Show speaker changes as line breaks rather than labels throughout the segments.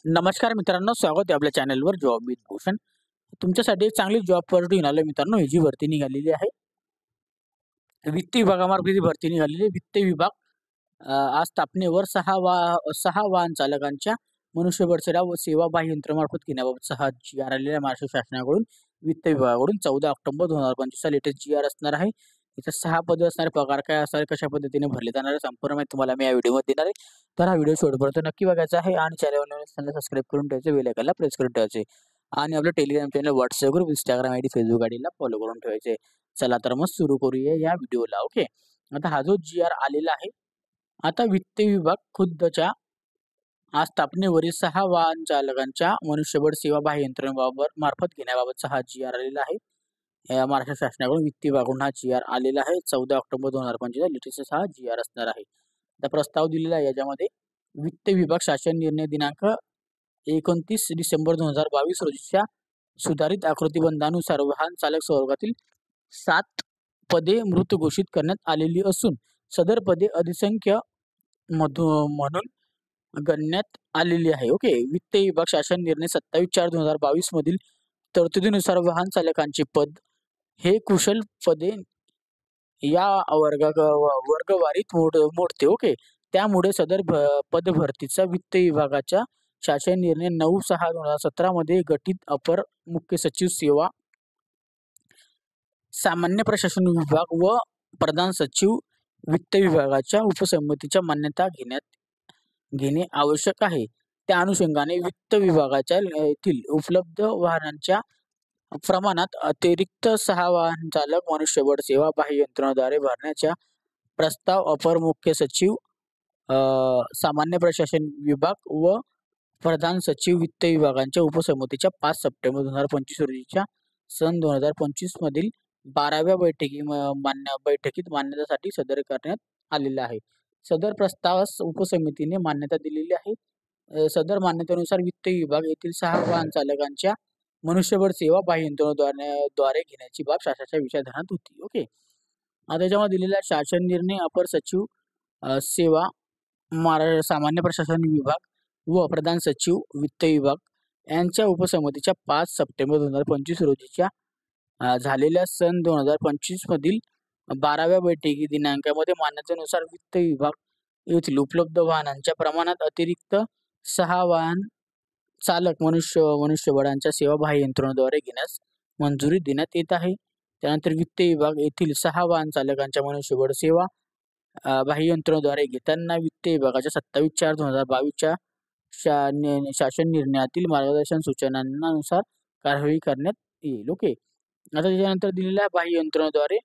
नमस्कार मित्रांनो, स्वागत आहे आपल्या चॅनलवर जॉब विथ भूषण. तुमच्यासाठी एक चांगली जॉब ऑपॉर्च्युनिटी घेऊन आलोय मित्रांनो. ही जी भरती निघालेली आहे, वित्त विभागामार्फत ही भरती निघालेली आहे. वित्त विभाग आज स्थापनेवर सहा वाहन चालकांच्या मनुष्यबळ सेवा बाह्य यंत्रमार्फत घेण्याबाबत 6 जी.आर आलेल्या महाराष्ट्र शासनाकडून वित्त विभागाकडून 14 ऑक्टोबर 2025 चा लेटेस्ट जी.आर असणार आहे. इथं 6 पदे असणारे, पगार काय असणार, कशा पद्धतीने भरले जाणार आहे, संपूर्ण माहिती तुम्हाला मी या व्हिडिओमध्ये देणार आहे. तर हा व्हिडिओ शेवटपर्यंत नक्की बघायचा आहे आणि चॅनल सबस्क्राईब करून ठेवायचे, बेल आयकॉनला प्रेस करून ठेवायचे आणि आपलं Telegram channel, WhatsApp group, Instagram ID, Facebook आयडीला फॉलो करून ठेवायचे. चला तर मग सुरू करूया या व्हिडिओला. ओके, आता हा जो जी.आर आलेला आहे, आता वित्त विभाग खुद्दच्या आज स्थापनेवरील 6 वाहन चालकांच्या मनुष्यबळ सेवा बाह्य यंत्रणेबाबत मार्फत घेण्याबाबतचा हा जी.आर आलेला आहे. महाराष्ट्र शासनाकडून वित्त विभागाकडून हा जी.आर आलेला आहे. 14 ऑक्टोबर 2025 लेटेस्ट हा जी.आर असणार आहे. आता प्रस्ताव दिलेला आहे याच्यामध्ये वित्त विभाग शासन निर्णय दिनांक 29 डिसेंबर 2022 रोजीच्या सुधारित आकृतीबंधानुसार वाहन चालक संवर्गातील 7 पदे मृत घोषित करण्यात आलेली असून सदर पदे अधिसंख्य म्हणून गणण्यात आलेली आहे. ओके, वित्त विभाग शासन निर्णय 27/4/2022 मधील तरतुदीनुसार वाहन चालकांचे पद हे कुशल पदे या वर्गवारीत मोडते. ओके, त्यामुळे सदर पद भरतीचा वित्त विभागाच्या शासन निर्णय 9/6/2017 मध्ये गठीत अपर मुख्य सचिव सेवा, सामान्य प्रशासन विभाग व प्रधान सचिव वित्त विभागाच्या उपसमितीच्या मान्यता घेणे आवश्यक आहे. त्या अनुषंगाने वित्त विभागाच्या येथील उपलब्ध वाहनांच्या प्रमाणात अतिरिक्त 6 वाहन चालक मनुष्यबळ सेवा बाह्य यंत्रणेद्वारे भरण्याचा प्रस्ताव अपर मुख्य सचिव, सामान्य प्रशासन विभाग व प्रधान सचिव वित्त विभागांच्या उपसमितीच्या 5 सप्टेंबर 2025 रोजीच्या सन 2025 मधील 12व्या बैठकीत मान्यतेसाठी सादर करण्यात आलेला आहे. सदर प्रस्तावास उपसमितीने मान्यता दिलेली आहे. सदर मान्यतेनुसार वित्त विभाग येथील 6 वाहन चालकांच्या मनुष्यबळ सेवा बाह्य यंत्रणेद्वारे घेण्याची बाब शासनाच्या विचारधनात होती. ओके, आता त्याच्यामध्ये दिलेला शासन निर्णय अपर सचिव सेवा, सामान्य प्रशासन विभाग व प्रधान सचिव वित्त विभाग यांच्या उपसमितीच्या 5 सप्टेंबर 2025 रोजीच्या झालेल्या सन 2025 मधील 12व्या बैठकी दिनांकामध्ये मान्यतेनुसार वित्त विभाग येथील उपलब्ध वाहनांच्या प्रमाणात अतिरिक्त 6 वाहन चालक मनुष्यबळांच्या सेवा बाह्य यंत्रणेद्वारे घेण्यास मंजुरी देण्यात येत आहे. त्यानंतर वित्त विभाग येथील 6 वाहन चालकांच्या मनुष्यबळ सेवा बाह्य यंत्रणेद्वारे घेताना वित्त विभागाच्या 27/4/2022 शासन निर्णयातील मार्गदर्शन सूचनांनुसार कार्यवाही करण्यात येईल. ओके, आता त्याच्यानंतर दिलेल्या बाह्य यंत्रणेद्वारे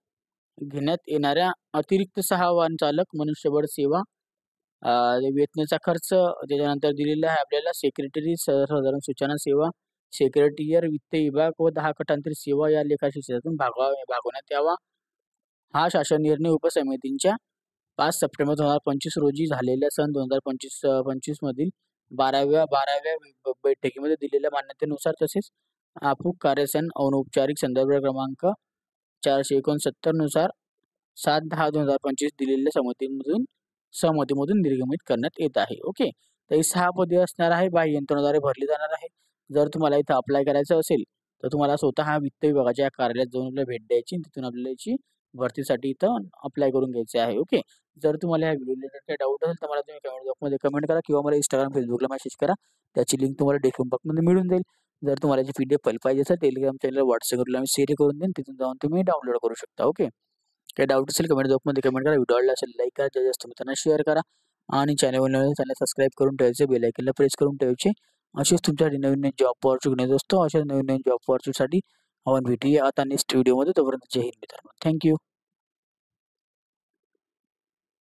घेण्यात येणाऱ्या अतिरिक्त 6 वाहन चालक मनुष्यबळ सेवा वेतनाचा खर्च त्याच्यानंतर दिलेला आहे आपल्याला. सेक्रेटरी सर्वसाधारण सूचना सेवा, सेक्रेटरीयर वित्त विभाग व 10 गटांतरित सेवा या लेखाशी क्षेत्रातून भागवण्यात यावा. हा शासन निर्णय उपसमितींच्या 5 सप्टेंबर 2025 रोजी झालेल्या सन 2025 मधील 12व्या बैठकीमध्ये दिलेल्या मान्यतेनुसार तसेच आपूक कार्यसन अनौपचारिक संदर्भ क्रमांक 469 नुसार 7/10/2025 दिलेल्या सहमतीमधून निर्गमित करण्यात येत आहे. ओके, तर ही 6 पदे असणार आहे, बाह्य यंत्रणेद्वारे भरली जाणार आहे. जर तुम्हाला इथं अप्लाय करायचं असेल तर तुम्हाला स्वतः वित्त विभागाच्या कार्यालयात जाऊन आपल्याला भेट द्यायची, तिथून आपल्याला याची भरतीसाठी इथं अप्लाय करून घ्यायचे आहे. ओके, जर तुम्हाला या व्हिडिओ रिलेटेड काही डाऊट असेल तर मला तुम्ही कमेंट बॉक्समध्ये कमेंट करा किंवा मला इंस्टाग्राम, फेसबुकला मेसेज करा. त्याची लिंक तुम्हाला डिस्क्रिप्शन बॉक्समध्ये मिळून जाईल. जर तुम्हाला याची PDF फाईल पाहिजे असेल टेलिग्राम चॅनल, व्हॉट्सअप ग्रुपला मी शेअर करून देईन, तिथून जाऊन तुम्ही डाउनलोड करू शकता. ओके, काही डाऊट असेल कमेंट बॉक्समध्ये कमेंट करा. व्हिडिओ आवडला असेल लाईक करा, जास्त मित्रांना शेअर करा आणि चॅनल सबस्क्राईब करून ठेवायचे, बेल आयकॉनला प्रेस करून ठेवायचे. असेच तुमच्यासाठी नवीन जॉब ऑपॉर्च्युनिटी असतो. अशा नवीन जॉब ऑपॉर्च्युनिटीसाठी आपण भेटूया आता नेक्स्ट व्हिडिओमध्ये. तोपर्यंत जय हिंद मित्रांनो. थँक्यू.